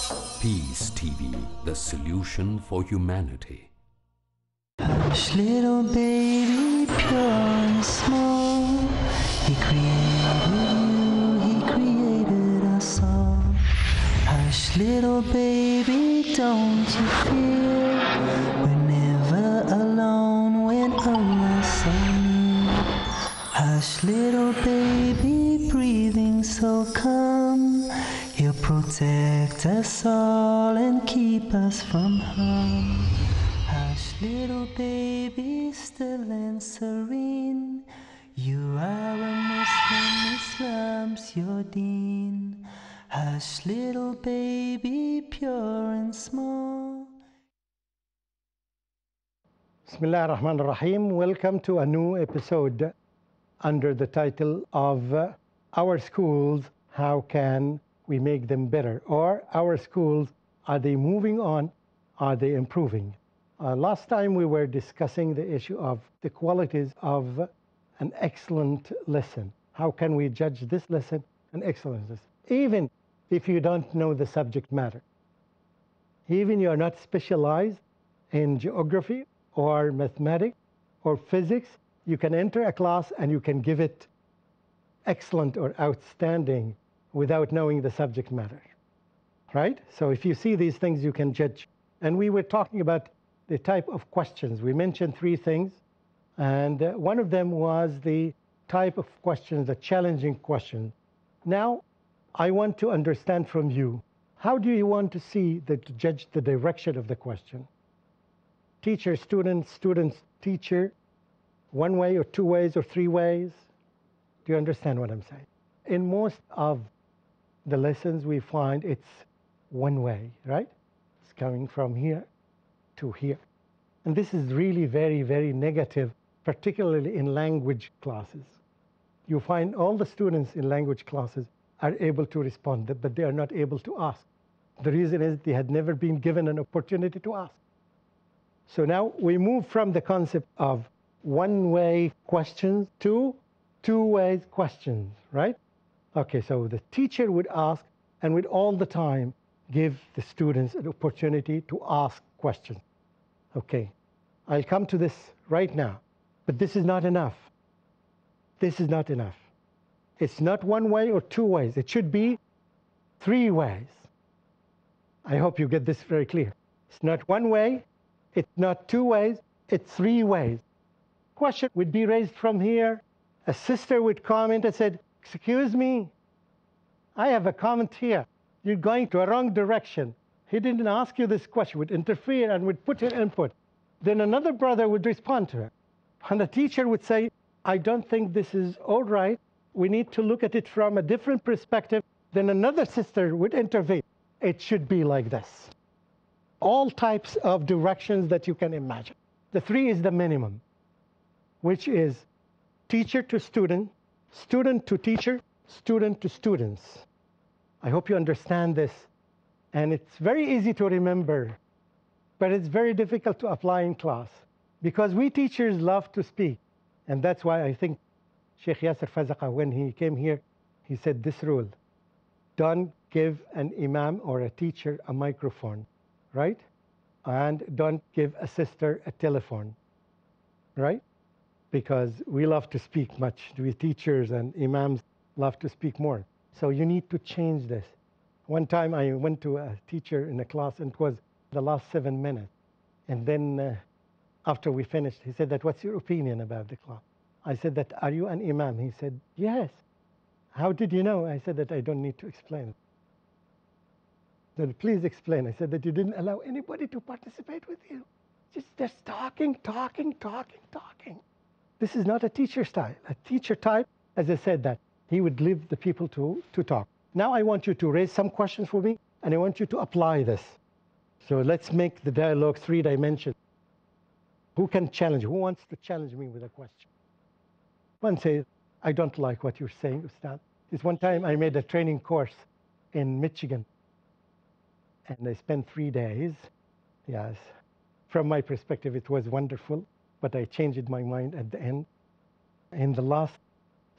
Peace TV, the solution for humanity. Hush, little baby, pure and small. He created you, he created us all. Hush, little baby, don't you fear. We're never alone when Allah's so near. Hush, little baby, breathing so calm. He'll protect us all and keep us from harm. Hush, little baby, still and serene. You are a Muslim, Islam's your deen. Hush, little baby, pure and small. Bismillah ar-Rahman ar-Rahim. Welcome to a new episode under the title of Our Schools, How Can We Make Them Better? Or Our Schools, Are They Moving On? Are They Improving? Last time we were discussing the issue of the qualities of an excellent lesson. How can we judge this lesson an excellent lesson? Even if you don't know the subject matter. Even you are not specialized in geography or mathematics or physics, you can enter a class and you can give it excellent or outstanding without knowing the subject matter, right? So if you see these things, you can judge. And we were talking about the type of questions. We mentioned three things, and one of them was the type of questions, the challenging question. Now, I want to understand from you, how do you want to see, to judge the direction of the question? Teacher, student, student, teacher, one way or two ways or three ways? Do you understand what I'm saying? In most of the lessons we find it's one way, right? It's coming from here to here. And this is really very, very negative, particularly in language classes. You find all the students in language classes are able to respond, but they are not able to ask. The reason is they had never been given an opportunity to ask. So now we move from the concept of one-way questions to two-way questions, right? Okay, so the teacher would ask and would all the time give the students an opportunity to ask questions. Okay, I'll come to this right now, but this is not enough. This is not enough. It's not one way or two ways. It should be three ways. I hope you get this very clear. It's not one way, it's not two ways, it's three ways. Question would be raised from here. A sister would comment and said, excuse me, I have a comment here. You're going to a wrong direction. He didn't ask you this question, would interfere and would put her input. Then another brother would respond to her. And the teacher would say, I don't think this is all right. We need to look at it from a different perspective. Then another sister would intervene. It should be like this. All types of directions that you can imagine. The three is the minimum, which is teacher to student, student to teacher, student to students. I hope you understand this. And it's very easy to remember, but it's very difficult to apply in class because we teachers love to speak. And that's why I think Sheikh Yasser Fazaqa, when he came here, he said this rule: don't give an imam or a teacher a microphone, right? And don't give a sister a telephone, right? Because we love to speak much. We teachers and imams love to speak more. So you need to change this. One time I went to a teacher in a class and it was the last 7 minutes. And then after we finished, he said that, what's your opinion about the class? I said that, are you an imam? He said, yes. How did you know? I said that I don't need to explain it. Then please explain. I said that you didn't allow anybody to participate with you. Just talking, talking, talking, talking. This is not a teacher style. A teacher type, as I said, that he would leave the people to talk. Now I want you to raise some questions for me, and I want you to apply this. So let's make the dialogue three dimensions. Who can challenge? Who wants to challenge me with a question? One says, I don't like what you're saying, Ustad. This one time I made a training course in Michigan, and I spent 3 days. Yes. From my perspective, it was wonderful, but I changed my mind at the end. In the last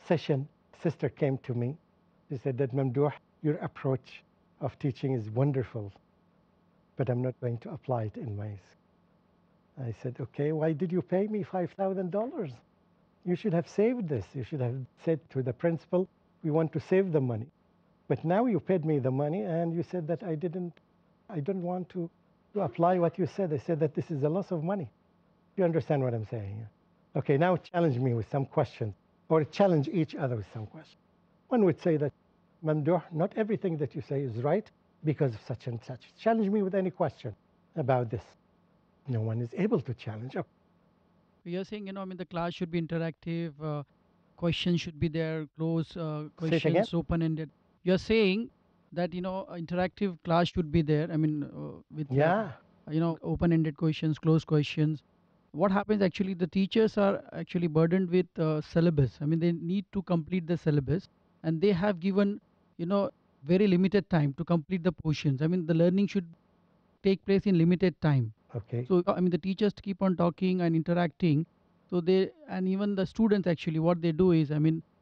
session, sister came to me. She said that, Mamdouh, your approach of teaching is wonderful, but I'm not going to apply it in my school. I said, okay, why did you pay me $5,000? You should have saved this. You should have said to the principal, we want to save the money. But now you paid me the money and you said that I don't want to apply what you said. I said that this is a loss of money. You understand what I'm saying? Okay, now challenge me with some questions, or challenge each other with some questions. One would say that, Mamdouh, not everything that you say is right because of such and such. Challenge me with any question about this. No one is able to challenge. Okay. You're saying, the class should be interactive, questions should be there, close Say it again. questions, open-ended. You're saying that, interactive class should be there. With, Yeah. open-ended questions, closed questions. What happens actually, the teachers are actually burdened with syllabus. They need to complete the syllabus, and they have given, very limited time to complete the portions. The learning should take place in limited time. Okay. So the teachers keep on talking and interacting. So and even the students actually, what they do is,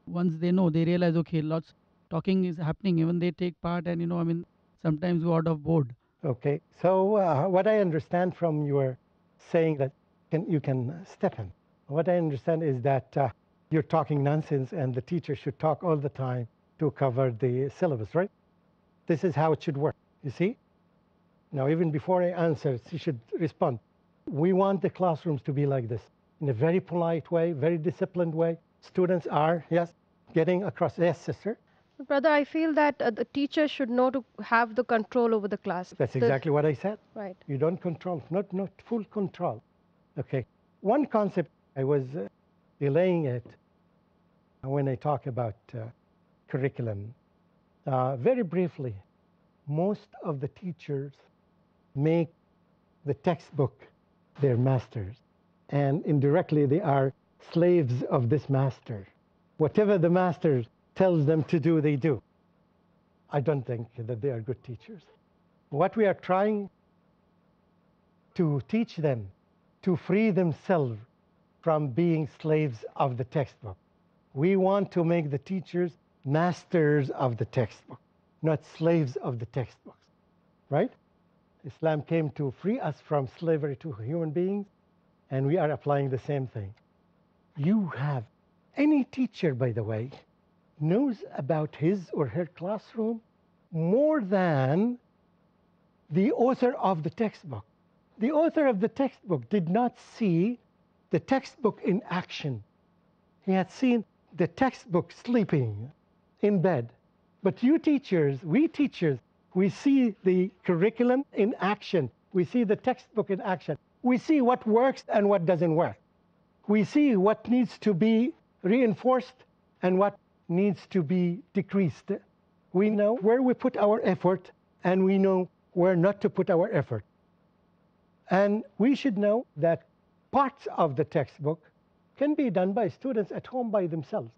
once they know, they realize, okay, lots talking is happening. Even they take part, and sometimes go out of board. Okay. So what I understand from your saying that you can step in. What I understand is that you're talking nonsense, and the teacher should talk all the time to cover the syllabus, right? This is how it should work. You see? Now, even before I answer, she should respond. We want the classrooms to be like this, in a very polite way, very disciplined way. Students are, yes, getting across. Yes, sister? Brother, I feel that the teacher should know to have the control over the class. That's exactly what I said. Right. You don't control, not full control. Okay. One concept, I was delaying it when I talk about curriculum. Very briefly, most of the teachers make the textbook their masters, and indirectly they are slaves of this master. Whatever the master tells them to do, they do. I don't think that they are good teachers. What we are trying to teach them to free themselves from being slaves of the textbook. We want to make the teachers masters of the textbook, not slaves of the textbooks, right? Islam came to free us from slavery to human beings, and we are applying the same thing. You have, any teacher, by the way, knows about his or her classroom more than the author of the textbook. The author of the textbook did not see the textbook in action. He had seen the textbook sleeping in bed. But you teachers, we see the curriculum in action. We see the textbook in action. We see what works and what doesn't work. We see what needs to be reinforced and what needs to be decreased. We know where we put our effort, and we know where not to put our effort. And we should know that parts of the textbook can be done by students at home by themselves.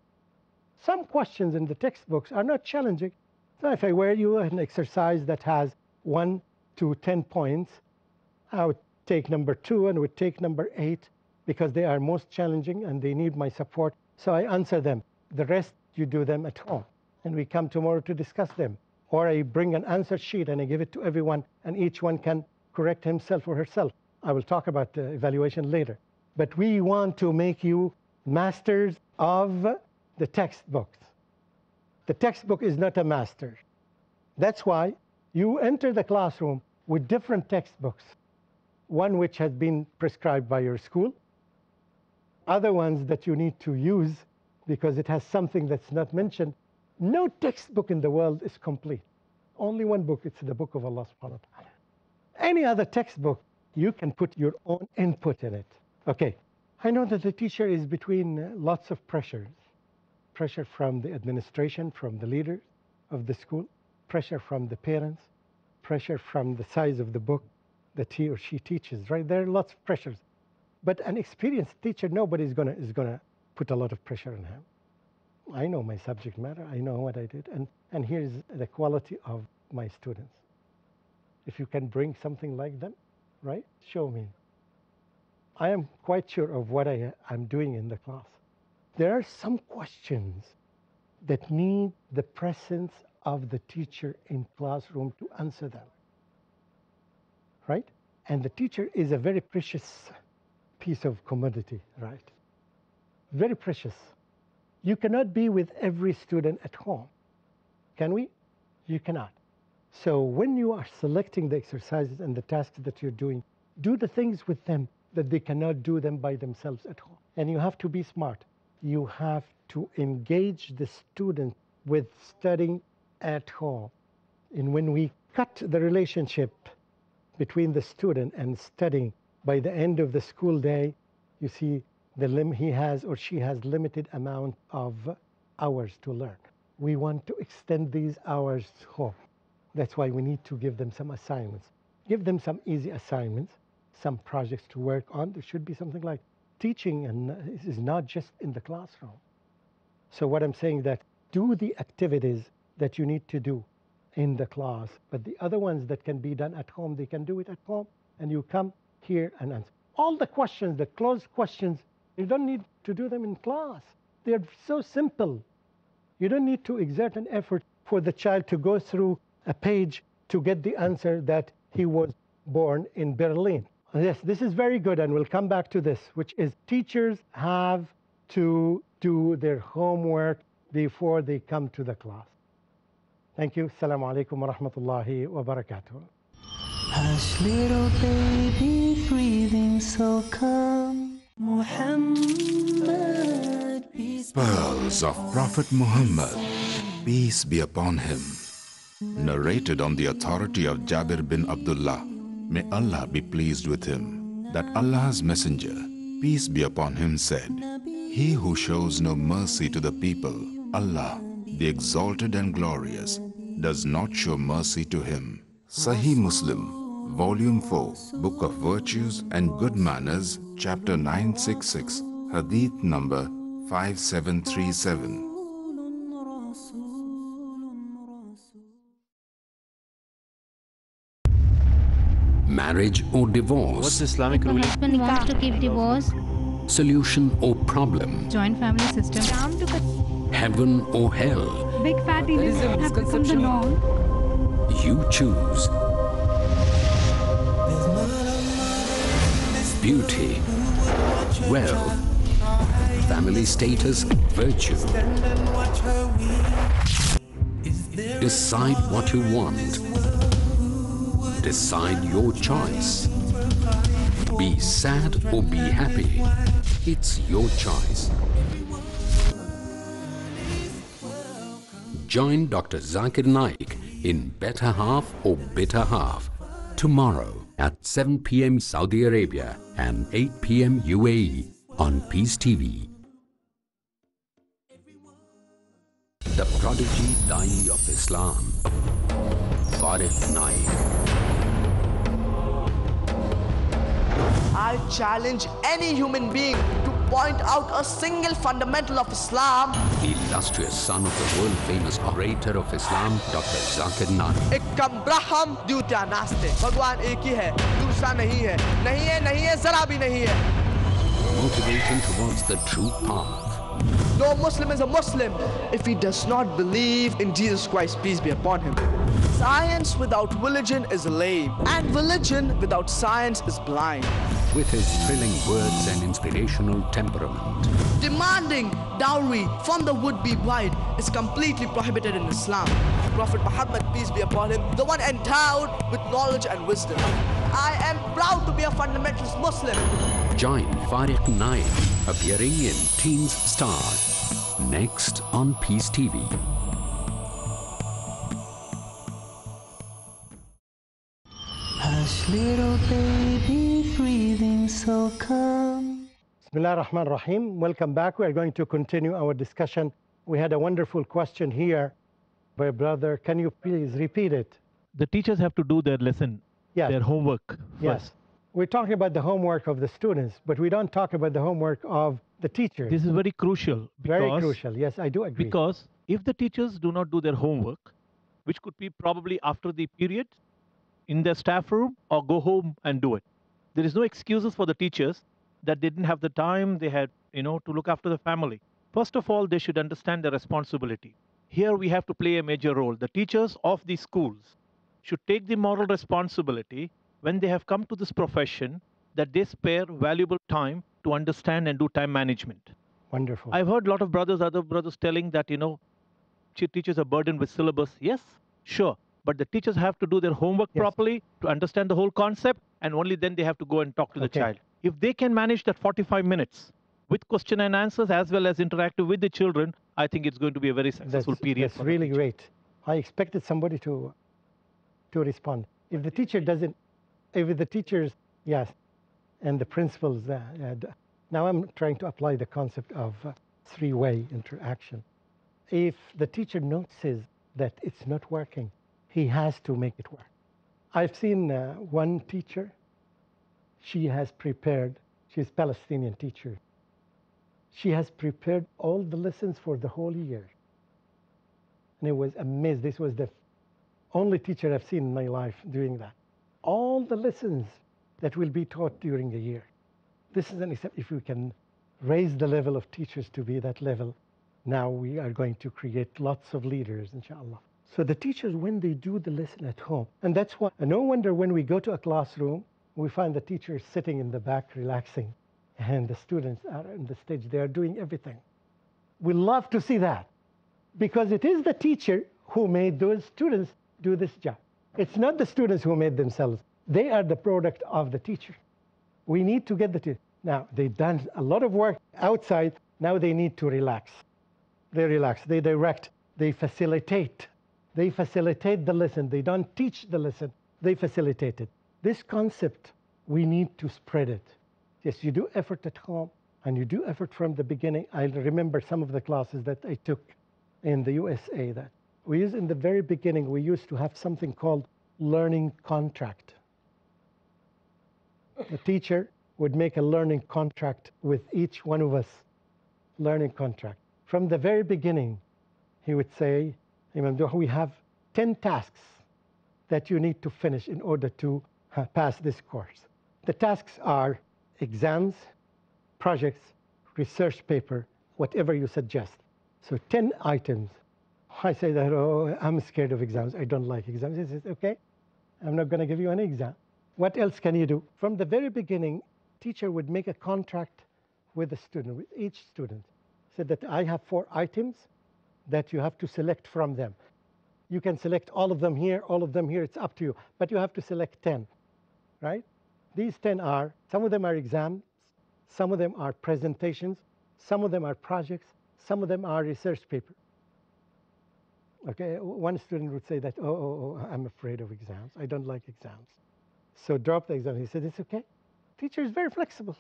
Some questions in the textbooks are not challenging. So if I were you an exercise that has 1 to 10 points, I would take number 2 and would take number 8 because they are most challenging and they need my support. So I answer them. The rest, you do them at home. And we come tomorrow to discuss them. Or I bring an answer sheet and I give it to everyone, and each one can correct himself or herself. I will talk about the evaluation later. But we want to make you masters of the textbooks. The textbook is not a master. That's why you enter the classroom with different textbooks. One which has been prescribed by your school, other ones that you need to use because it has something that's not mentioned. No textbook in the world is complete. Only one book, it's the book of Allah subhanahu wa ta'ala. Any other textbook, you can put your own input in it. Okay, I know that the teacher is between lots of pressures. Pressure from the administration, from the leaders of the school, pressure from the parents, pressure from the size of the book that he or she teaches, right? There are lots of pressures. But an experienced teacher, nobody is gonna put a lot of pressure on him. I know my subject matter, I know what I did, and here's the quality of my students. If you can bring something like them, right, show me. I am quite sure of what I'm doing in the class. There are some questions that need the presence of the teacher in classroom to answer them, right? And the teacher is a very precious piece of commodity, right? Very precious. You cannot be with every student at home, can we? You cannot. So when you are selecting the exercises and the tasks that you're doing, do the things with them that they cannot do them by themselves at home. And you have to be smart. You have to engage the student with studying at home. And when we cut the relationship between the student and studying, by the end of the school day, you see he has or she has limited amount of hours to learn. We want to extend these hours home. That's why we need to give them some assignments. Give them some easy assignments, some projects to work on. There should be something like teaching, and this is not just in the classroom. So what I'm saying that do the activities that you need to do in the class, but the other ones that can be done at home, they can do it at home, and you come here and answer. All the questions, the closed questions, you don't need to do them in class. They're so simple. You don't need to exert an effort for the child to go through a page to get the answer that he was born in Berlin. Yes, this is very good, and we'll come back to this, which is teachers have to do their homework before they come to the class. Thank you. Assalamu alaikum wa rahmatullahi wa barakatuh. Hush, little baby, breathing so calm. Muhammad, peace be Pearls of Prophet Muhammad, peace be upon him. Narrated on the authority of Jabir bin Abdullah, may Allah be pleased with him, that Allah's messenger, peace be upon him, said, he who shows no mercy to the people, Allah, the exalted and glorious, does not show mercy to him. Sahih Muslim, Volume 4, Book of Virtues and Good Manners, Chapter 966, Hadith number 5737. Marriage or divorce? What's Islamic If a ruling? husband wants to keep divorce, Solution or problem? Joint family system. Heaven or hell? Big fat events have become the norm. You choose. Beauty, wealth, family status, virtue. Decide what you want. Decide your choice. Be sad or be happy. It's your choice. Join Dr. Zakir Naik in Better Half or Bitter Half tomorrow at 7 p.m. Saudi Arabia and 8 p.m. UAE on Peace TV. The prodigy Dai of Islam, Farid Naik. I challenge any human being to point out a single fundamental of Islam. The illustrious son of the world-famous orator of Islam, Dr. Zakir Naik. Ekam Braham Dyutya Naste. Bhagwan ek hi hai, dusra nahi hai. Nahi hai, zara bhi nahi hai. Motivating towards the true path. No Muslim is a Muslim if he does not believe in Jesus Christ, peace be upon him. Science without religion is lame, and religion without science is blind. With his thrilling words and inspirational temperament. Demanding dowry from the would-be bride is completely prohibited in Islam. Prophet Muhammad, peace be upon him, the one endowed with knowledge and wisdom. I am proud to be a fundamentalist Muslim. Join Farid Naik, appearing in Teens Star. Next on Peace TV. Hush, little baby, breathing so calm. Bismillah ar-Rahman ar-Rahim. Welcome back. We are going to continue our discussion. We had a wonderful question here by a brother. Can you please repeat it? The teachers have to do their lesson, Yes. their homework first. Yes. We're talking about the homework of the students, but we don't talk about the homework of the teachers. This is very crucial. Very crucial. Yes, I do agree. Because if the teachers do not do their homework, which could be probably after the period, in their staff room, or go home and do it. There is no excuses for the teachers that they didn't have the time, they had, to look after the family. First of all, they should understand their responsibility. Here we have to play a major role. The teachers of these schools should take the moral responsibility when they have come to this profession that they spare valuable time to understand and do time management. Wonderful. I've heard a lot of other brothers telling that, teachers are burdened with syllabus. Yes, sure. But the teachers have to do their homework properly to understand the whole concept, and only then they have to go and talk to the child. If they can manage that 45 minutes with question and answers as well as interactive with the children, I think it's going to be a very successful period. That's really great. I expected somebody to respond. If the teacher doesn't, if the teachers, yes, and the principals, now I'm trying to apply the concept of three-way interaction. If the teacher notices that it's not working, he has to make it work. I've seen one teacher, she has prepared, she's a Palestinian teacher. She has prepared all the lessons for the whole year. And it was amazing. This was the only teacher I've seen in my life doing that. All the lessons that will be taught during the year. This is an example. If we can raise the level of teachers to be that level, now we are going to create lots of leaders, inshallah. So the teachers, when they do the lesson at home, and that's why, no wonder when we go to a classroom, we find the teachers sitting in the back relaxing, and the students are on the stage, they are doing everything. We love to see that, because it is the teacher who made those students do this job. It's not the students who made themselves. They are the product of the teacher. We need to get the teacher. Now, they've done a lot of work outside. Now they need to relax. They relax, they direct, they facilitate. They facilitate the lesson. They don't teach the lesson, they facilitate it. This concept, we need to spread it. Yes, you do effort at home, and you do effort from the beginning. I remember some of the classes that I took in the USA that we used in the very beginning, we used to have something called learning contract. The teacher would make a learning contract with each one of us, learning contract. From the very beginning, he would say, Mamdouh, we have 10 tasks that you need to finish in order to pass this course. The tasks are exams, projects, research paper, whatever you suggest. So 10 items. I say that, oh, I'm scared of exams. I don't like exams. He says, okay, I'm not going to give you any exam. What else can you do? From the very beginning, teacher would make a contract with the student, with each student. Said that I have 4 items that you have to select from them. You can select all of them here, it's up to you. But you have to select 10, right? These 10 are, some of them are exams, some of them are presentations, some of them are projects, some of them are research paper. Okay, one student would say that, oh, I'm afraid of exams. I don't like exams. So drop the exam. He said, it's okay. Teacher is very flexible.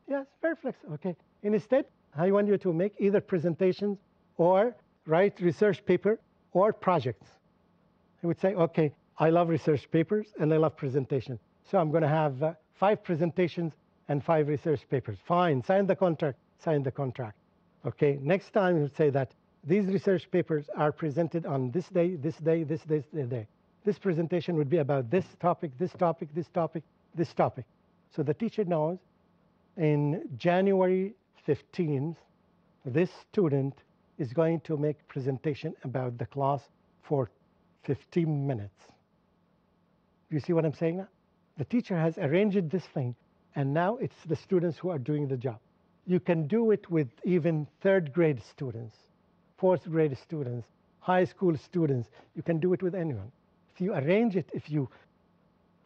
Yes, very flexible. Okay. And instead, I want you to make either presentations or write research paper or projects. He would say, okay, I love research papers and I love presentations. So I'm going to have 5 presentations and 5 research papers. Fine, sign the contract, sign the contract. Okay, next time he would say that these research papers are presented on this day, this day, this day. This presentation would be about this topic, this topic, this topic, this topic. So the teacher knows in January 15th, this student is going to make a presentation about the class for 15 minutes. Do you see what I'm saying now? The teacher has arranged this thing, and now it's the students who are doing the job. You can do it with even 3rd grade students, 4th grade students, high school students. You can do it with anyone. If you arrange it, if you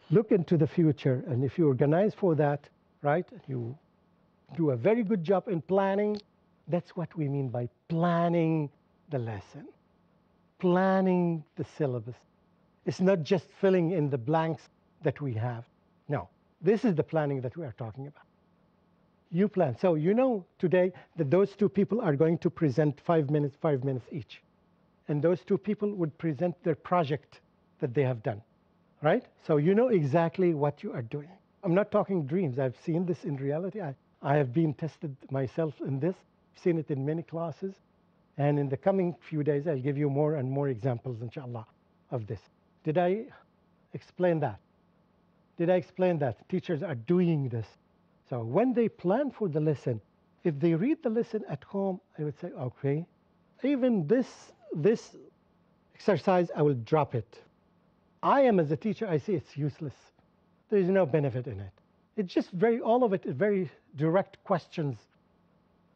look into the future, and if you organize for that, right, you do a very good job in planning. That's what we mean by planning the lesson, planning the syllabus. It's not just filling in the blanks that we have. No, this is the planning that we are talking about. You plan. So you know today that those 2 people are going to present 5 minutes each. And those 2 people would present their project that they have done, right? So you know exactly what you are doing. I'm not talking dreams. I've seen this in reality. I have been tested myself in this. I've seen it in many classes. And in the coming few days, I'll give you more and more examples, inshallah, of this. Did I explain that? Did I explain that? Teachers are doing this. So when they plan for the lesson, if they read the lesson at home, I would say, okay, even this this exercise, I will drop it. I am, as a teacher, I see it's useless. There is no benefit in it. It's just all of it is very direct questions.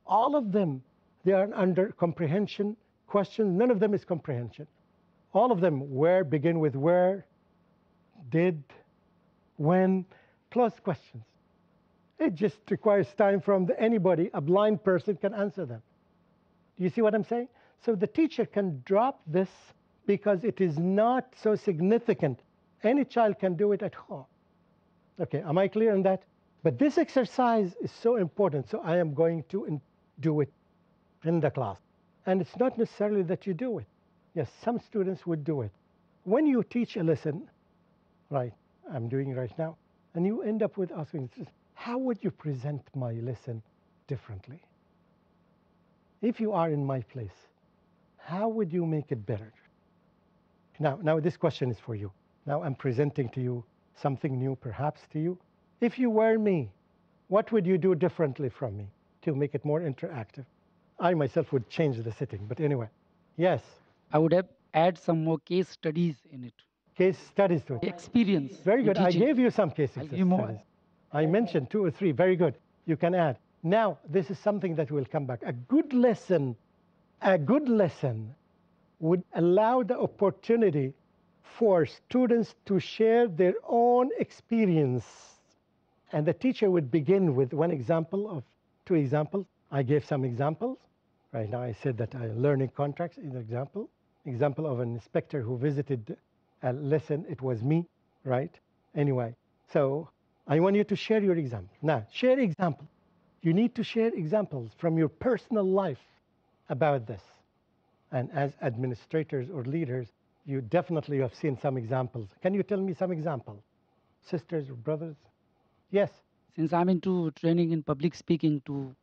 All of them, they are under comprehension questions. None of them is comprehension. All of them begin with where, did, when, plus questions. It just requires time from anybody. A blind person can answer them. Do you see what I'm saying? So the teacher can drop this because it is not so significant. Any child can do it at home. Okay, am I clear on that? But this exercise is so important, so I am going to do it in the class. And it's not necessarily that you do it. Yes, some students would do it. When you teach a lesson, right, I'm doing it right now, and you end up with asking, how would you present my lesson differently? If you are in my place, how would you make it better? Now this question is for you. Now I'm presenting to you something new, perhaps to you. If you were me, what would you do differently from me to make it more interactive? I myself would change the setting, but anyway. Yes? I would have add some more case studies in it. Case studies to it. Experience. Very good. I gave you some case studies. I mentioned 2 or 3. Very good. You can add. Now, this is something that will come back. A good lesson would allow the opportunity for students to share their own experience. And the teacher would begin with 1 example of 2 examples. I gave some examples. Right now I said that learning contracts is an example. Example of an inspector who visited a lesson. It was me, right? Anyway, so I want you to share your example. Now, share example. You need to share examples from your personal life about this. And as administrators or leaders, you definitely have seen some examples. Can you tell me some examples? Sisters or brothers? Yes. Since I'm into training in public speaking to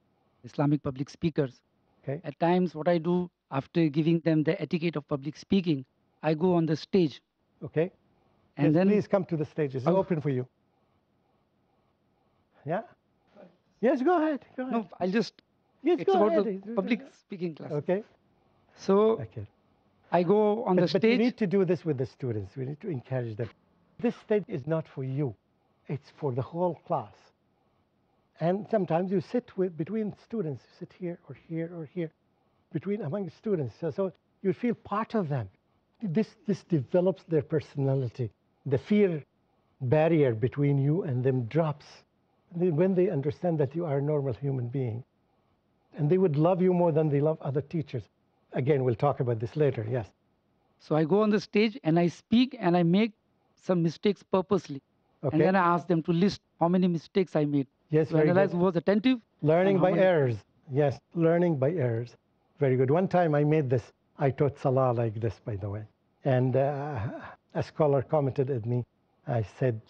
Islamic public speakers, okay. At times what I do after giving them the etiquette of public speaking, I go on the stage. Okay. And yes, then please come to the stage. It's open for you. Yeah? Yes, go ahead. Go ahead. No, I'll just... Yes, it's go about ahead. the public speaking class. Okay. So, okay. I go on the stage. But we need to do this with the students. We need to encourage them. This stage is not for you. It's for the whole class. And sometimes you sit between students. You sit here or here or here, among students. So you feel part of them. This develops their personality. The fear barrier between you and them drops when they understand that you are a normal human being. And they would love you more than they love other teachers. Again, we'll talk about this later, yes. So I go on the stage and I speak and I make some mistakes purposely. Okay. And then I ask them to list how many mistakes I made. Yes, to analyze who was attentive. Learning by errors. Yes, learning by errors. Very good. One time I made this. I taught Salah like this, by the way. And a scholar commented at me.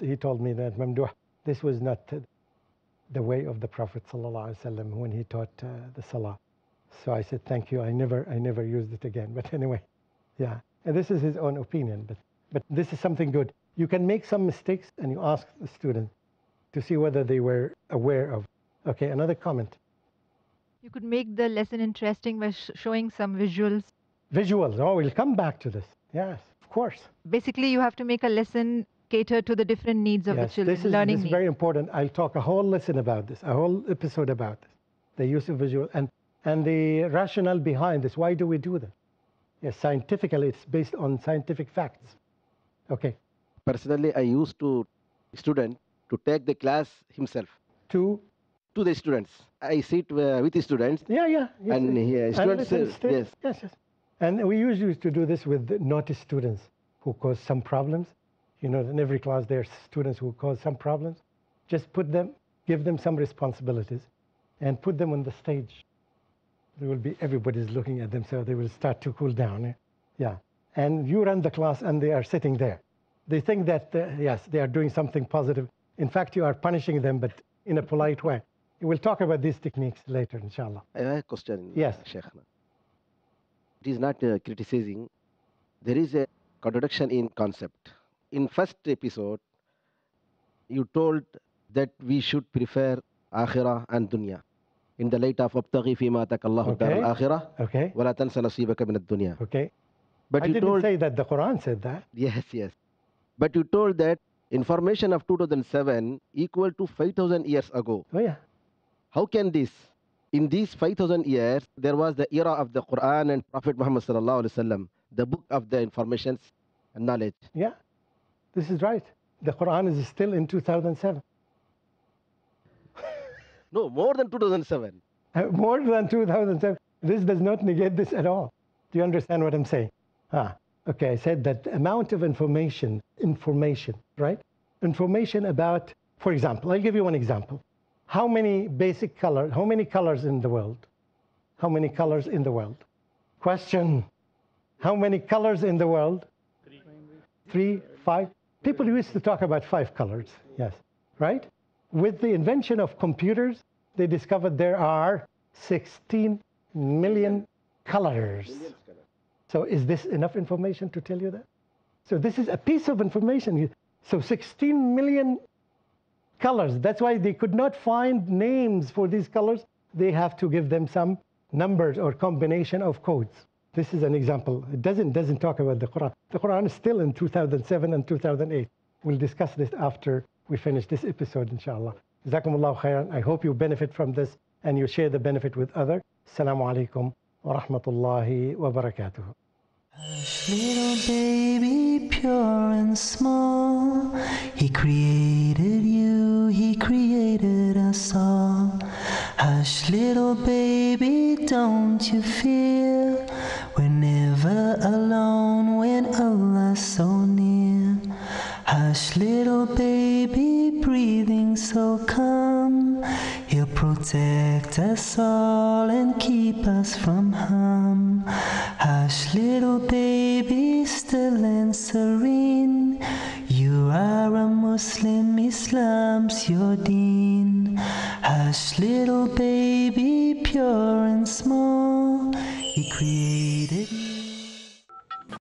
He told me that, Mamdouh, this was not the way of the Prophet ﷺ when he taught the Salah. So I said, thank you. I never used it again. But anyway, yeah. And this is his own opinion. But this is something good. You can make some mistakes and you ask the student to see whether they were aware of. Okay, another comment. You could make the lesson interesting by showing some visuals. Visuals. Oh, we'll come back to this. Yes, of course. Basically, you have to make a lesson cater to the different needs of the children. This is very important. I'll talk a whole lesson about this, a whole episode about this, the use of visual and the rationale behind this. Why do we do that? Yes, scientifically, it's based on scientific facts. Okay. Personally, I used to student to take the class himself. To the students. I sit with the students. Yeah. Yes, and students, yes. And we usually used to do this with naughty students who cause some problems. You know, in every class there are students who cause some problems. Just give them some responsibilities and put them on the stage. There will be, everybody's looking at them, so they will start to cool down. Yeah. And you run the class and they are sitting there. They think that, yes, they are doing something positive. In fact, you are punishing them, but in a polite way. We'll talk about these techniques later, inshallah. I have a question, yes. Sheikhna. It is not criticizing. There is a contradiction in concept. In first episode, you told that we should prefer akhirah and dunya. in the light of "Abtaghi fima ataka Allahu dar al-akhirah, Okay. wala tansa nasibaka min ad-dunya." Okay. But I you didn't told, say that. The Quran said that. yes, yes. But you told that information of 2007 equal to 5,000 years ago. Oh yeah. How can this? In these 5,000 years, there was the era of the Quran and Prophet Muhammad sallallahu alaihi wasallam, the book of the informations and knowledge. Yeah, this is right. The Quran is still in 2007. No, more than 2007. More than 2007. This does not negate this at all. Do you understand what I'm saying? Okay, I said that the amount of information, right? Information about, for example, I'll give you one example. How many basic colors, how many colors in the world? How many colors in the world? Question, how many colors in the world? 3, 5. People used to talk about 5 colors, yes, right? With the invention of computers, they discovered there are 16 million colors. So is this enough information to tell you that? So this is a piece of information. So 16 million colors. That's why they could not find names for these colors. They have to give them some numbers or combination of codes. This is an example. It doesn't talk about the Quran. The Quran is still in 2007 and 2008. We'll discuss this after we finish this episode, inshallah. Jazakumullahu khairan. I hope you benefit from this and you share the benefit with others. Assalamu alaikum wa rahmatullahi wa barakatuh. Hush, little baby, pure and small, He created you, He created us all. Hush, little baby, don't you fear, we're never alone when Allah's so near. Hush, little baby, breathing so calm, He'll protect us all and keep us from harm. Hush, little baby, still and serene, you are a Muslim, Islam's your deen. Hush, little baby, pure and small, He created you.